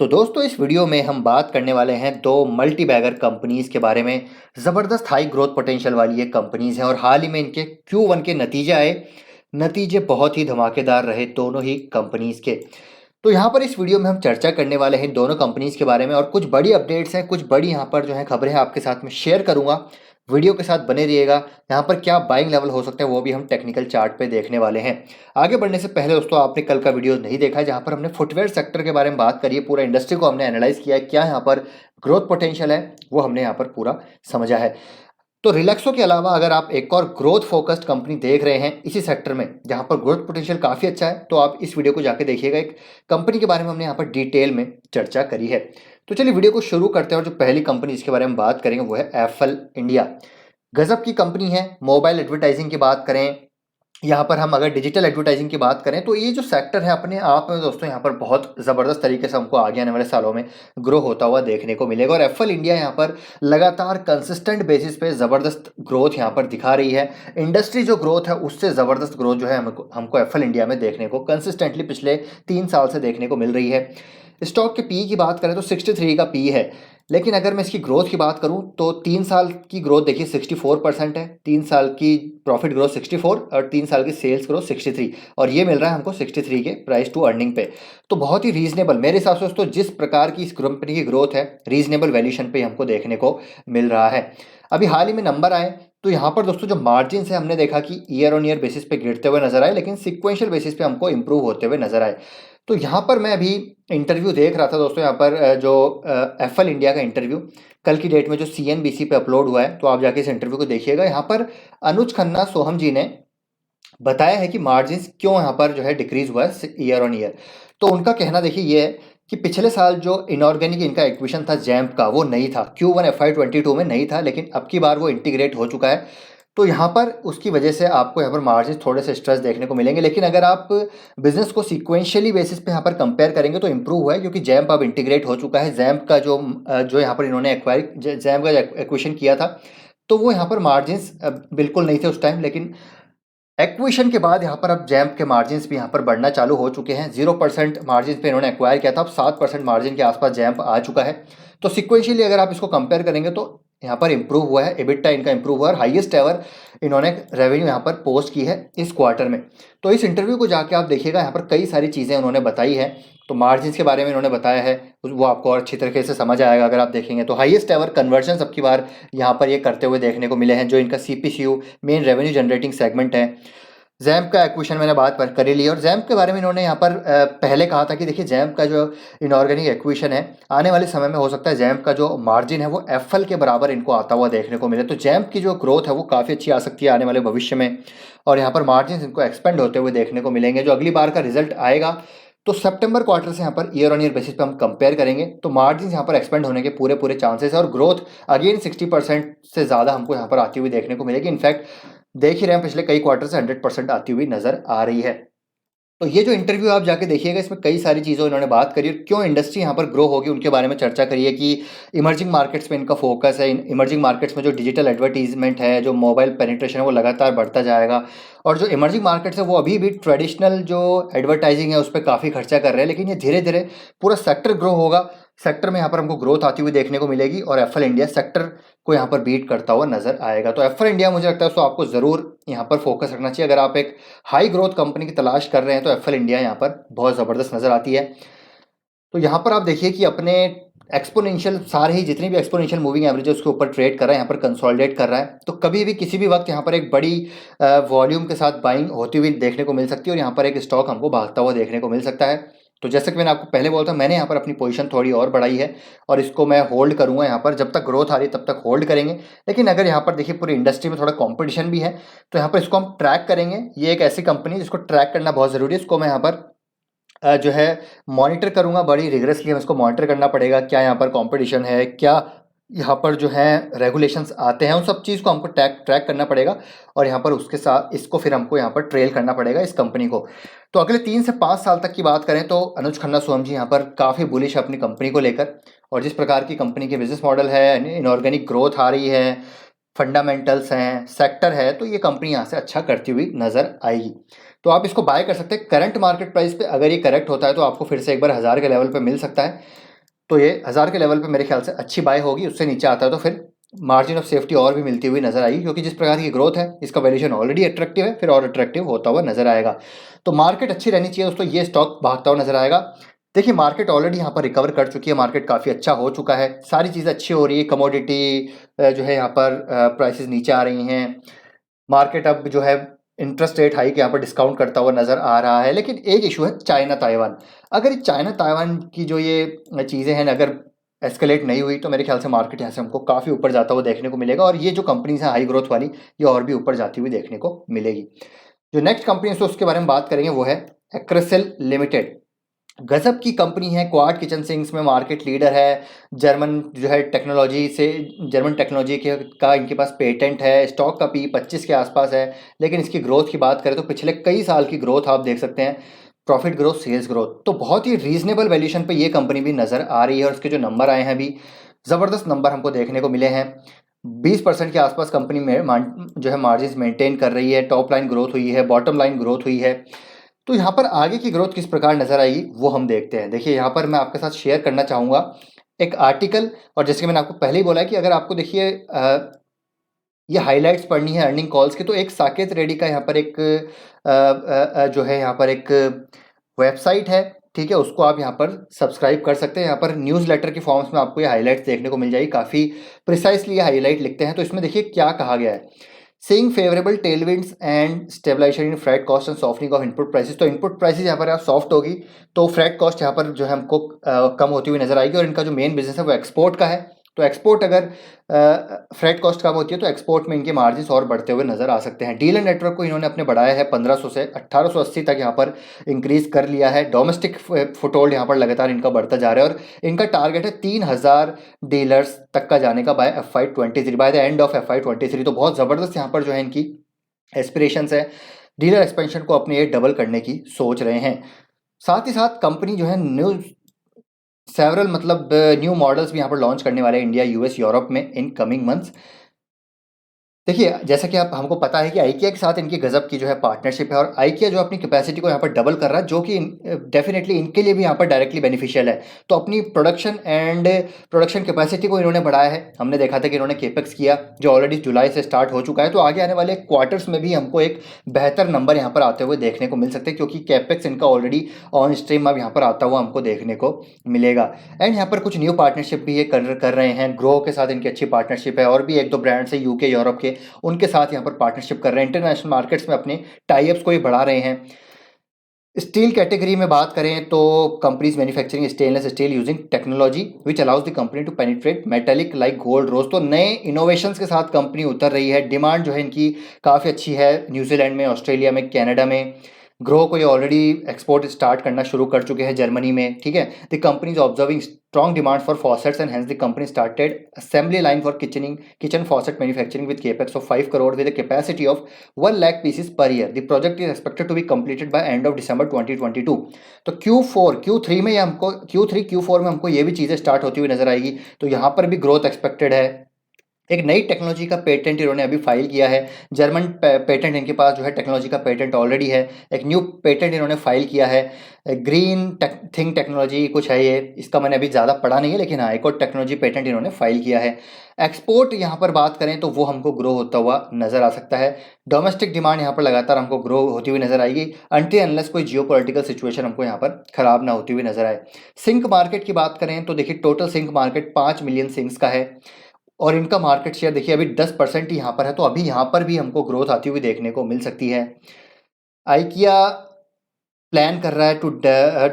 तो दोस्तों इस वीडियो में हम बात करने वाले हैं दो मल्टी बैगर कंपनीज के बारे में। ज़बरदस्त हाई ग्रोथ पोटेंशियल वाली ये कंपनीज हैं और हाल ही में इनके Q1 के नतीजे आए। नतीजे बहुत ही धमाकेदार रहे दोनों ही कंपनीज के। तो यहाँ पर इस वीडियो में हम चर्चा करने वाले हैं दोनों कंपनीज के बारे में और कुछ बड़ी अपडेट्स हैं, कुछ बड़ी यहाँ पर जो है खबरें आपके साथ में शेयर करूंगा। वीडियो के साथ बने रहिएगा। यहाँ पर क्या बाइंग लेवल हो सकता है वो भी हम टेक्निकल चार्ट पे देखने वाले हैं। आगे बढ़ने से पहले दोस्तों आपने कल का वीडियो नहीं देखा है जहाँ पर हमने फुटवेयर सेक्टर के बारे में बात करी है, पूरा इंडस्ट्री को हमने एनालाइज किया है, क्या यहाँ पर ग्रोथ पोटेंशियल है वो हमने यहाँ पर पूरा समझा है। तो रिलैक्सो के अलावा अगर आप एक और ग्रोथ फोकस्ड कंपनी देख रहे हैं इसी सेक्टर में जहां पर ग्रोथ पोटेंशियल काफ़ी अच्छा है तो आप इस वीडियो को जाके देखिएगा। एक कंपनी के बारे में हमने यहाँ पर डिटेल में चर्चा करी है। तो चलिए वीडियो को शुरू करते हैं और जो पहली कंपनी इसके बारे में बात करेंगे वो है एफएल इंडिया। गजब की कंपनी है। मोबाइल एडवर्टाइजिंग की बात करें, यहाँ पर हम अगर डिजिटल एडवर्टाइजिंग की बात करें तो ये जो सेक्टर है अपने आप में दोस्तों यहाँ पर बहुत ज़बरदस्त तरीके से हमको आगे आने वाले सालों में ग्रो होता हुआ देखने को मिलेगा। और एफएल इंडिया यहाँ पर लगातार कंसिस्टेंट बेसिस पे ज़बरदस्त ग्रोथ यहाँ पर दिखा रही है। इंडस्ट्री जो ग्रोथ है उससे ज़बरदस्त ग्रोथ जो है हमको एफएल इंडिया में देखने को कंसिस्टेंटली पिछले 3 साल से देखने को मिल रही है। स्टॉक के पी की बात करें तो 63 का पी है, लेकिन अगर मैं इसकी ग्रोथ की बात करूं तो 3 साल की ग्रोथ देखिए 64% है, 3 साल की प्रॉफिट ग्रोथ 64 और 3 साल की सेल्स ग्रोथ 63, और ये मिल रहा है हमको 63 के प्राइस टू अर्निंग पे। तो बहुत ही रीजनेबल मेरे हिसाब से दोस्तों, जिस प्रकार की इस कंपनी की ग्रोथ है रीजनेबल वैल्यूएशन पे हमको देखने को मिल रहा है। अभी हाल ही में नंबर आए तो यहाँ पर दोस्तों जो मार्जिन है हमने देखा कि ईयर ऑन ईयर बेसिस पे गिरते हुए नजर आए, लेकिन सिक्वेंशियल बेसिस पे हमको इंप्रूव होते हुए नजर आए। तो यहाँ पर मैं अभी इंटरव्यू देख रहा था दोस्तों, यहाँ पर जो एफएल इंडिया का इंटरव्यू कल की डेट में जो सीएनबीसी पे अपलोड हुआ है, तो आप जाके इस इंटरव्यू को देखिएगा। यहाँ पर अनुज खन्ना सोहम जी ने बताया है कि मार्जिन क्यों यहाँ पर जो है डिक्रीज हुआ है ईयर ऑन ईयर। तो उनका कहना देखिए ये है कि पिछले साल जो इनऑर्गेनिक इनका एक्विजिशन था जैम्प का, वो नहीं था, Q1 FY22 में नहीं था, लेकिन अब की बार वो इंटीग्रेट हो चुका है। तो यहाँ पर उसकी वजह से आपको यहाँ पर मार्जिन थोड़े से स्ट्रेस देखने को मिलेंगे, लेकिन अगर आप बिजनेस को सीक्वेंशियली बेसिस पे यहाँ पर कंपेयर करेंगे तो इंप्रूव हुआ है, क्योंकि जैम्प अब इंटीग्रेट हो चुका है। जैम्प का जो यहाँ पर इन्होंने जैम्प का एक्विजिशन किया था तो वो यहाँ पर मार्जिन बिल्कुल नहीं थे उस टाइम, लेकिन एक्विजिशन के बाद यहाँ पर अब जैम्प के मार्जिन्स भी यहाँ पर बढ़ना चालू हो चुके हैं। 0% मार्जिन पे इन्होंने एक्वायर किया था, अब 7% मार्जिन के आसपास जैम्प आ चुका है। तो सिक्वेंशियली अगर आप इसको कंपेयर करेंगे तो यहाँ पर इंप्रूव हुआ है, एबिटा इनका इंप्रूव हुआ है और हाईएस्ट एवर इन्होंने रेवेन्यू यहाँ पर पोस्ट की है इस क्वार्टर में। तो इस इंटरव्यू को जाके आप देखिएगा, यहाँ पर कई सारी चीज़ें उन्होंने बताई है। तो मार्जिन के बारे में इन्होंने बताया है वो आपको और अच्छी तरीके से समझ आएगा अगर आप देखेंगे। तो हाईएस्ट एवर कन्वर्जन अब की बार यहाँ पर ये करते हुए देखने को मिले हैं, जो इनका सीपीसीयू मेन रेवेन्यू जनरेटिंग सेगमेंट है। जैम्प का एक्विजिशन मैंने बात कर ही ली, और जैम्प के बारे में इन्होंने यहाँ पर पहले कहा था कि देखिए जैम्प का जो इनऑर्गेनिक एक्विजिशन है आने वाले समय में हो सकता है जैम्प का जो मार्जिन है वो एफएल के बराबर इनको आता हुआ देखने को मिले। तो जैम्प की जो ग्रोथ है वो काफ़ी अच्छी आ सकती है आने वाले भविष्य में, और यहाँ पर मार्जिन इनको एक्सपेंड होते हुए देखने को मिलेंगे। जो अगली बार का रिजल्ट आएगा तो सितंबर क्वार्टर से यहाँ per year on year basis पे हम कंपेयर करेंगे तो मार्जिन यहाँ पर एक्सपेंड होने के पूरे पूरे चांसेस है, और ग्रोथ अगेन 60% से ज़्यादा हमको यहाँ पर आती हुई देखने को मिलेगी। इनफैक्ट देख ही रहे हैं पिछले कई क्वार्टर से 100% आती हुई नजर आ रही है। तो ये जो इंटरव्यू आप जाके देखिएगा, इसमें कई सारी चीज़ों इन्होंने बात करी और क्यों इंडस्ट्री यहाँ पर ग्रो होगी उनके बारे में चर्चा करी है कि इमर्जिंग मार्केट्स में इनका फोकस है। इमर्जिंग मार्केट्स में जो डिजिटल एडवर्टीजमेंट है, जो मोबाइल पेनिट्रेशन है वो लगातार बढ़ता जाएगा, और जो इमर्जिंग मार्केट्स है वो अभी भी ट्रेडिशनल जो एडवर्टाइजिंग है उस पर काफ़ी खर्चा कर रहे हैं, लेकिन ये धीरे धीरे पूरा सेक्टर ग्रो होगा। सेक्टर में यहाँ पर हमको ग्रोथ आती हुई देखने को मिलेगी और एफएल इंडिया सेक्टर को यहाँ पर बीट करता हुआ नजर आएगा। तो एफएल इंडिया मुझे लगता है तो आपको ज़रूर यहाँ पर फोकस रखना चाहिए। अगर आप एक हाई ग्रोथ कंपनी की तलाश कर रहे हैं तो एफएल इंडिया यहाँ पर बहुत ज़बरदस्त नज़र आती है। तो यहाँ पर आप देखिए कि अपने एक्सपोनेंशियल सारे ही जितनी भी एक्सपोनेंशियल मूविंग एवरेज है उसके ऊपर ट्रेड कर रहा है, यहाँ पर कंसोलिडेट कर रहा है। तो कभी भी किसी भी वक्त यहाँ पर एक बड़ी वॉल्यूम के साथ बाइंग होती हुई देखने को मिल सकती है और यहाँ पर एक स्टॉक हमको भागता हुआ देखने को मिल सकता है। तो जैसे कि मैंने आपको पहले बोला था, मैंने यहाँ पर अपनी पोजीशन थोड़ी और बढ़ाई है और इसको मैं होल्ड करूँगा। यहाँ पर जब तक ग्रोथ आ रही है तब तक होल्ड करेंगे, लेकिन अगर यहाँ पर देखिए पूरी इंडस्ट्री में थोड़ा कंपटीशन भी है तो यहाँ पर इसको हम ट्रैक करेंगे। ये एक ऐसी कंपनी जिसको ट्रैक करना बहुत ज़रूरी है। इसको मैं यहाँ पर जो है मॉनिटर करूँगा, बड़ी रिगरसली हमें इसको मॉनिटर करना पड़ेगा। क्या यहाँ पर कंपटीशन है, क्या यहाँ पर जो है रेगुलेशंस आते हैं, उन सब चीज़ को हमको ट्रैक करना पड़ेगा और यहाँ पर उसके साथ इसको फिर हमको यहाँ पर ट्रेल करना पड़ेगा इस कंपनी को। तो अगले 3 से 5 साल तक की बात करें तो अनुज खन्ना सोहम जी यहाँ पर काफ़ी बुलिश है अपनी कंपनी को लेकर, और जिस प्रकार की कंपनी के बिजनेस मॉडल है, इनऑर्गेनिक ग्रोथ आ रही है, फंडामेंटल्स हैं, सेक्टर है, तो ये कंपनी यहाँ से अच्छा करती हुई नज़र आएगी। तो आप इसको बाय कर सकते हैं करंट मार्केट प्राइस पे। अगर ये करेक्ट होता है तो आपको फिर से एक बार 1000 के लेवल पे मिल सकता है। तो ये 1000 के लेवल पे मेरे ख्याल से अच्छी बाय होगी। उससे नीचे आता है तो फिर मार्जिन ऑफ सेफ्टी और भी मिलती हुई नजर आएगी, क्योंकि जिस प्रकार की ग्रोथ है इसका वैल्यूएशन ऑलरेडी अट्रैक्टिव है, फिर और अट्रैक्टिव होता हुआ नजर आएगा। तो मार्केट अच्छी रहनी चाहिए दोस्तों, ये स्टॉक भागता हुआ नजर आएगा। देखिए मार्केट ऑलरेडी यहाँ पर रिकवर कर चुकी है, मार्केट काफ़ी अच्छा हो चुका है, सारी चीज़ें अच्छी हो रही है, कमोडिटी जो है यहाँ पर प्राइसेस नीचे आ रही हैं, मार्केट अब जो है इंटरेस्ट रेट हाइक यहाँ पर डिस्काउंट करता हुआ नजर आ रहा है। लेकिन एक इशू है चाइना ताइवान। अगर चाइना ताइवान की जो ये चीज़ें हैं अगर एस्केलेट नहीं हुई तो मेरे ख्याल से मार्केट यहाँ से हमको काफ़ी ऊपर जाता हुआ देखने को मिलेगा, और ये जो कंपनीज हैं हाई ग्रोथ वाली ये और भी ऊपर जाती हुई देखने को मिलेगी। जो नेक्स्ट कंपनी है उसके बारे में बात करेंगे वो है एक्रेसिल लिमिटेड। गजब की कंपनी है, क्वाड किचन सिंक्स में मार्केट लीडर है, जर्मन जो है टेक्नोलॉजी से, जर्मन टेक्नोलॉजी के का इनके पास पेटेंट है, स्टॉक का पी 25 के आसपास है। लेकिन इसकी ग्रोथ की बात करें तो पिछले कई साल की ग्रोथ आप देख सकते हैं, प्रॉफिट ग्रोथ, सेल्स ग्रोथ, तो बहुत ही रीजनेबल वैल्यूएशन पे ये कंपनी भी नज़र आ रही है। और उसके जो नंबर आए हैं अभी ज़बरदस्त नंबर हमको देखने को मिले हैं। 20% के आसपास कंपनी में जो है मार्जिन मेंटेन कर रही है, टॉप लाइन ग्रोथ हुई है, बॉटम लाइन ग्रोथ हुई है। तो यहाँ पर आगे की ग्रोथ किस प्रकार नजर आएगी वो हम देखते हैं। देखिए यहाँ पर मैं आपके साथ शेयर करना चाहूँगा एक आर्टिकल, और जैसे कि मैंने आपको पहले ही बोला है कि अगर आपको देखिए ये हाइलाइट्स पढ़नी है अर्निंग कॉल्स की, तो एक साकेत रेड्डी का यहाँ पर एक जो है यहाँ पर एक वेबसाइट है, ठीक है, उसको आप यहाँ पर सब्सक्राइब कर सकते हैं। यहाँ पर न्यूज़ लेटर के फॉर्म्स में आपको ये हाईलाइट्स देखने को मिल जाएगी, काफ़ी प्रिसाइसली ये हाईलाइट लिखते हैं। तो इसमें देखिए क्या कहा गया है, seeing favorable tailwinds and stabilization in freight cost and softening of input prices। तो इनपुट प्राइसेस यहाँ पर आप सॉफ्ट होगी तो फ्रेट कॉस्ट यहाँ पर जो है हमको कम होती हुई नजर आएगी। और इनका जो मेन बिजनेस है वो एक्सपोर्ट का है, तो एक्सपोर्ट अगर फ्रेट कॉस्ट कम होती है तो एक्सपोर्ट में इनके मार्जिन और बढ़ते हुए नजर आ सकते हैं। डीलर नेटवर्क को इन्होंने अपने बढ़ाया है 1500 से 1880 तक यहाँ पर इंक्रीज कर लिया है। डोमेस्टिक फुटहोल्ड यहाँ पर लगातार इनका बढ़ता जा रहा है, और इनका टारगेट है 3000 डीलर्स तक का जाने का by FY23, by the end of FY23। तो बहुत ज़बरदस्त यहाँ पर जो है इनकी एस्पिरेशंस है, डीलर एक्सपेंशन को अपने ये डबल करने की सोच रहे हैं। साथ ही साथ कंपनी जो है सेवरल मतलब न्यू मॉडल्स भी यहाँ पर लॉन्च करने वाले हैं इंडिया, यूएस, यूरोप में इन कमिंग मंथ्स। देखिए जैसा कि आप हमको पता है कि आइकिया के साथ इनकी गजब की जो है पार्टनरशिप है, और आइकिया जो अपनी कैपेसिटी को यहाँ पर डबल कर रहा है, जो कि डेफिनेटली इनके लिए भी यहाँ पर डायरेक्टली बेनिफिशियल है। तो अपनी प्रोडक्शन कैपेसिटी को इन्होंने बढ़ाया है। हमने देखा था कि इन्होंने केपेक्स किया जो ऑलरेडी जुलाई से स्टार्ट हो चुका है, तो आगे आने वाले क्वार्टर्स में भी हमको एक बेहतर नंबर यहाँ पर आते हुए देखने को मिल सकते हैं, क्योंकि केपेक्स इनका ऑलरेडी ऑन स्ट्रीम अब यहाँ पर आता हुआ हमको देखने को मिलेगा। एंड यहाँ पर कुछ न्यू पार्टनरशिप भी ये कर रहे हैं, ग्रो के साथ इनकी अच्छी पार्टनरशिप है, और भी एक दो ब्रांड्स है यूके, यूरोप के, उनके साथ यहाँ पर पार्टनरशिप कर रहे हैं, इंटरनेशनल मार्केट्स में अपने टाई-अप्स को ही बढ़ा रहे हैं। स्टील कैटेगरी में बात करें तो companies manufacturing stainless steel using technology which allows the company to penetrate metallic like gold rose. तो नए इनोवेशंस के साथ कंपनी उतर रही है। डिमांड जो है इनकी काफ़ी अच्छी है, न्यूजीलैंड में, ऑस्ट्रेलिया में, कनाडा में। ग्रो को ये ऑलरेडी एक्सपोर्ट स्टार्ट करना शुरू कर चुके हैं जर्मनी में, ठीक है। The company is observing strong demand for faucets and hence the company started assembly line for kitchen faucet manufacturing with capex of 5 crore with a capacity of 1 lakh pieces per year। The project is expected to be completed by end of December 2022। तो Q3 में Q4 में हमको ये भी चीज़ें start होती हुई नजर आएगी। तो यहाँ पर भी ग्रोथ एक्सपेक्टेड है। एक नई टेक्नोलॉजी का पेटेंट इन्होंने अभी फाइल किया है, जर्मन पेटेंट इनके पास जो है टेक्नोलॉजी का पेटेंट ऑलरेडी है। एक न्यू पेटेंट इन्होंने फाइल किया है, ग्रीन थिंग टेक्नोलॉजी कुछ है ये, इसका मैंने अभी ज़्यादा पढ़ा नहीं है, लेकिन हाँ एक और टेक्नोलॉजी पेटेंट इन्होंने फाइल किया है। एक्सपोर्ट यहाँ पर बात करें तो वो हमको ग्रो होता हुआ नजर आ सकता है। डोमेस्टिक डिमांड यहाँ पर लगातार हमको ग्रो होती हुई नजर आएगी, अनटिल अनलेस कोई जियोपॉलिटिकल सिचुएशन हमको यहाँ पर खराब ना होती हुई नजर आए। सिंक मार्केट की बात करें तो देखिए total sink market 5 million sinks का है, और इनका मार्केट शेयर देखिए अभी 10% ही यहाँ पर है। तो अभी यहाँ पर भी हमको ग्रोथ आती हुई देखने को मिल सकती है। आइकिया प्लान कर रहा है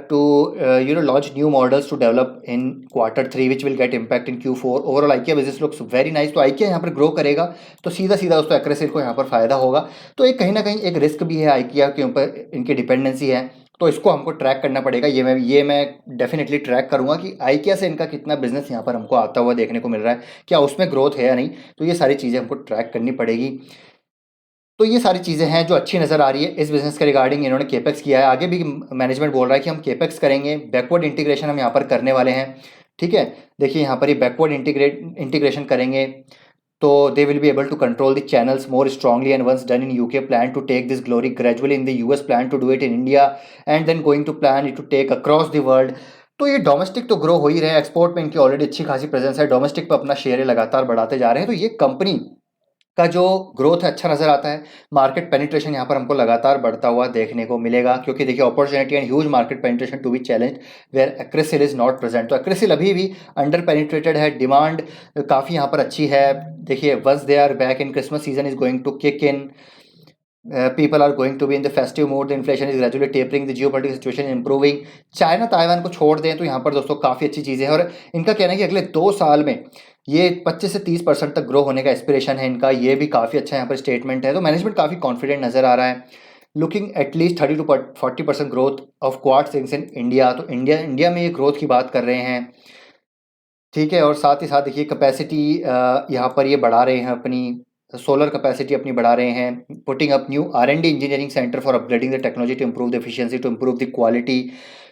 to launch new models to develop in Q3 which will get impact in Q4। Overall IKEA business looks very nice. तो आइकिया यहाँ पर ग्रो करेगा तो सीधा सीधा दोस्तों एक्रेसिल को यहाँ पर फायदा होगा। तो एक कहीं ना कहीं एक रिस्क भी है आइकिया के ऊपर, इनकी डिपेंडेंसी है, तो इसको हमको ट्रैक करना पड़ेगा। ये मैं डेफिनेटली ट्रैक करूंगा कि आइकिया से इनका कितना बिजनेस यहाँ पर हमको आता हुआ देखने को मिल रहा है, क्या उसमें ग्रोथ है या नहीं। तो ये सारी चीज़ें हमको ट्रैक करनी पड़ेगी। तो ये सारी चीज़ें हैं जो अच्छी नज़र आ रही है इस बिज़नेस के रिगार्डिंग। इन्होंने केपेक्स किया है, आगे भी मैनेजमेंट बोल रहा है कि हम केपेक्स करेंगे, बैकवर्ड इंटीग्रेशन हम यहाँ पर करने वाले हैं, ठीक है। देखिए यहाँ पर ये बैकवर्ड इंटीग्रेशन करेंगे तो they will be able to control the channels more strongly, and once done in UK plan to take this glory gradually in the US, plan to do it in India, and then going to plan it to take across the world. तो ये domestic तो grow हो ही रहे हैं, export में इनकी already अच्छी खासी प्रेजेंस है, डोमेस्टिक पे अपना शेयर लगातार बढ़ाते जा रहे हैं। तो ये कंपनी का जो ग्रोथ है अच्छा नजर आता है। मार्केट पेनिट्रेशन यहाँ पर हमको लगातार बढ़ता हुआ देखने को मिलेगा, क्योंकि देखिए opportunity and huge market penetration to be challenge where Acrysil is not present. तो एक्रेसिल अभी भी अंडर पेनिट्रेटेड है, डिमांड काफ़ी यहाँ पर अच्छी है। देखिए once they are back in Christmas season is going to kick in, people are going to be in the festive mood, the inflation is gradually tapering, the geopolitical situation is improving। China Taiwan को छोड़ दें तो यहाँ पर दोस्तों काफ़ी अच्छी चीज़ें हैं, और इनका कहना है कि अगले 2 साल में ये 25 से 30% तक ग्रो होने का एस्पिरेशन है इनका। ये भी काफ़ी अच्छा यहाँ पर स्टेटमेंट है। तो मैनेजमेंट काफ़ी कॉन्फिडेंट नजर आ रहा है, looking at least 30 to 40% growth of quartz sinks in India. तो इंडिया में ये ग्रोथ की बात कर रहे हैं, ठीक है। और साथ ही साथ देखिए कैपेसिटी यहाँ पर ये बढ़ा रहे हैं, अपनी सोलर कैपेसिटी अपनी बढ़ा रहे हैं, putting up new R&D engineering centre for upgrading the technology to improve the efficiency to improve the quality.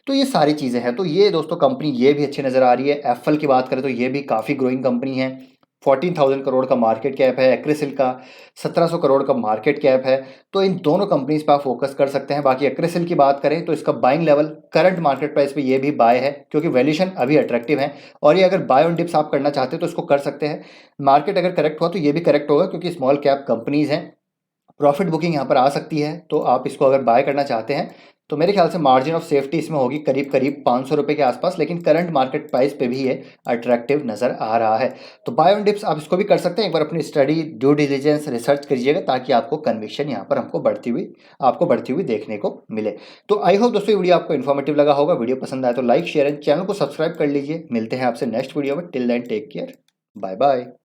तो ये सारी चीज़ें हैं। तो ये दोस्तों कंपनी ये भी अच्छी नज़र आ रही है। एप्पल की बात करें तो ये भी काफ़ी ग्रोइंग कंपनी है, 14,000 करोड़ का मार्केट कैप है। एक्रेसिल का 1700 करोड़ का मार्केट कैप है। तो इन दोनों कंपनीज पर आप फोकस कर सकते हैं। बाकी एक्रेसिल की बात करें तो इसका buying level current market price पे ये भी बाय है, क्योंकि वैल्यूएशन अभी अट्रैक्टिव है। और ये अगर बाय ऑन डिप्स आप करना चाहते हैं तो इसको कर सकते हैं। मार्केट अगर करेक्ट हुआ तो ये भी करेक्ट होगा, क्योंकि स्मॉल कैप कंपनीज हैं, प्रॉफिट बुकिंग यहाँ पर आ सकती है। तो आप इसको अगर बाय करना चाहते हैं तो मेरे ख्याल से मार्जिन ऑफ सेफ्टी इसमें होगी करीब करीब 500 रुपये के आसपास, लेकिन करंट मार्केट प्राइस पे भी ये अट्रैक्टिव नज़र आ रहा है। तो बाय ऑन डिप्स आप इसको भी कर सकते हैं। एक बार अपनी स्टडी ड्यू डिलिजेंस रिसर्च करिएगा, ताकि आपको कन्विक्शन यहाँ पर हमको बढ़ती हुई देखने को मिले। तो आई होप दोस्तों ये वीडियो आपको इन्फॉर्मेटिव लगा होगा। वीडियो पसंद आया तो लाइक शेयर एंड चैनल को सब्सक्राइब कर लीजिए। मिलते हैं आपसे नेक्स्ट वीडियो में। Till then take care, bye bye.